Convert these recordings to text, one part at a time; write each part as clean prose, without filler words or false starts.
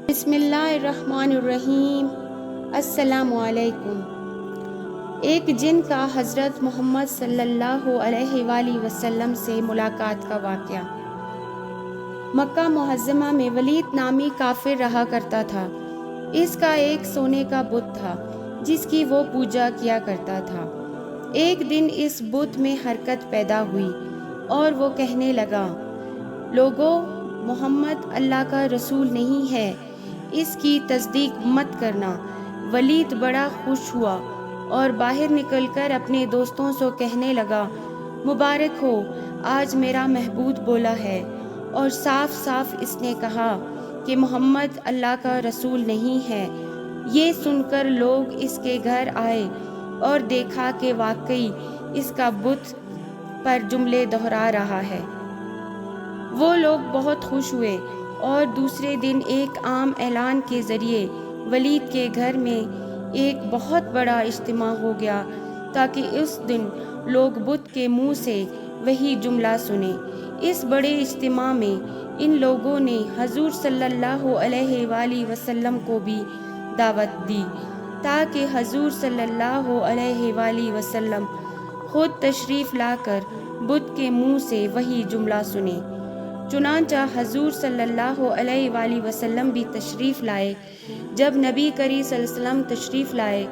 بسم اللہ الرحمن الرحیم۔ السلام علیکم۔ ایک جن کا حضرت محمد صلی اللہ علیہ وآلہ وسلم سے ملاقات کا واقعہ۔ مکہ معظمہ میں ولید نامی کافر رہا کرتا تھا۔ اس کا ایک سونے کا بت تھا جس کی وہ پوجا کیا کرتا تھا۔ ایک دن اس بت میں حرکت پیدا ہوئی اور وہ کہنے لگا، لوگو، محمد اللہ کا رسول نہیں ہے، اس کی تصدیق مت کرنا۔ ولید بڑا خوش ہوا اور باہر نکل کر اپنے دوستوں سے کہنے لگا، مبارک ہو، آج میرا محبوب بولا ہے اور صاف صاف اس نے کہا کہ محمد اللہ کا رسول نہیں ہے۔ یہ سن کر لوگ اس کے گھر آئے اور دیکھا کہ واقعی اس کا بت پر جملے دہرا رہا ہے۔ وہ لوگ بہت خوش ہوئے اور دوسرے دن ایک عام اعلان کے ذریعے ولید کے گھر میں ایک بہت بڑا اجتماع ہو گیا تاکہ اس دن لوگ بت کے منہ سے وہی جملہ سنیں۔ اس بڑے اجتماع میں ان لوگوں نے حضور صلی اللہ علیہ وآلہ وسلم کو بھی دعوت دی تاکہ حضور صلی اللہ علیہ وآلہ وسلم خود تشریف لا کر بت کے منہ سے وہی جملہ سنیں۔ چنانچہ حضور صلی اللہ علیہ وآلہ وسلم بھی تشریف لائے۔ جب نبی کریم صلی اللہ علیہ وسلم تشریف لائے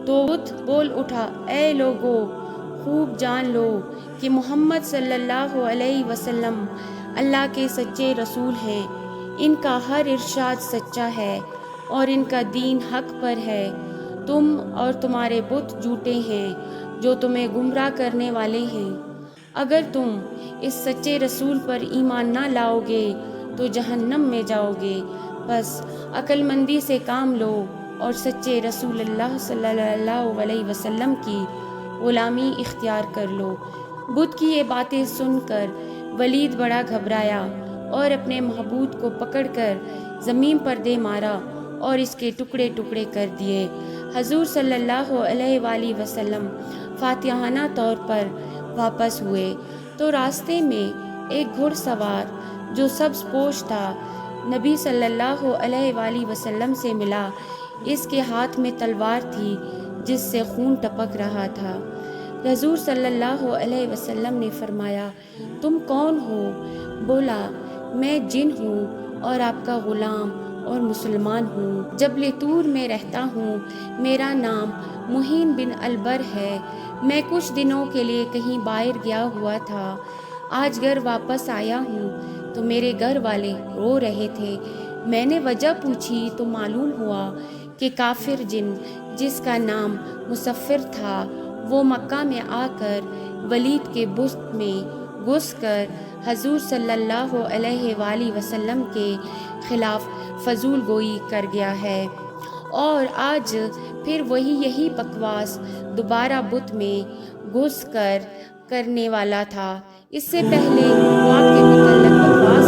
تو بت بول اٹھا، اے لوگو، خوب جان لو کہ محمد صلی اللہ علیہ وسلم اللہ کے سچے رسول ہیں۔ ان کا ہر ارشاد سچا ہے اور ان کا دین حق پر ہے۔ تم اور تمہارے بت جھوٹے ہیں جو تمہیں گمراہ کرنے والے ہیں۔ اگر تم اس سچے رسول پر ایمان نہ لاؤ گے تو جہنم میں جاؤ گے۔ بس عقل مندی سے کام لو اور سچے رسول اللہ صلی اللہ علیہ وسلم کی غلامی اختیار کر لو۔ بت کی یہ باتیں سن کر ولید بڑا گھبرایا اور اپنے محبوب کو پکڑ کر زمین پر دے مارا اور اس کے ٹکڑے ٹکڑے کر دیے۔ حضور صلی اللہ علیہ وآلہ وسلم فاتحانہ طور پر واپس ہوئے تو راستے میں ایک گھڑ سوار جو سبز پوش تھا نبی صلی اللہ علیہ وآلہ وسلم سے ملا۔ اس کے ہاتھ میں تلوار تھی جس سے خون ٹپک رہا تھا۔ حضور صلی اللہ علیہ وسلم نے فرمایا، تم کون ہو؟ بولا، میں جن ہوں اور آپ کا غلام اور مسلمان ہوں۔ جبل طور میں رہتا ہوں۔ میرا نام معین بن البر ہے۔ میں کچھ دنوں کے لیے کہیں باہر گیا ہوا تھا۔ آج گھر واپس آیا ہوں تو میرے گھر والے رو رہے تھے۔ میں نے وجہ پوچھی تو معلوم ہوا کہ کافر جن جس کا نام مصفر تھا وہ مکہ میں آ کر ولید کے بت میں گھس کر حضور صلی اللہ علیہ وآلہ وسلم کے خلاف فضول گوئی کر گیا ہے اور آج پھر یہی بکواس دوبارہ بت میں گھس کر کرنے والا تھا۔ اس سے پہلے واقعے کے متعلق بکواس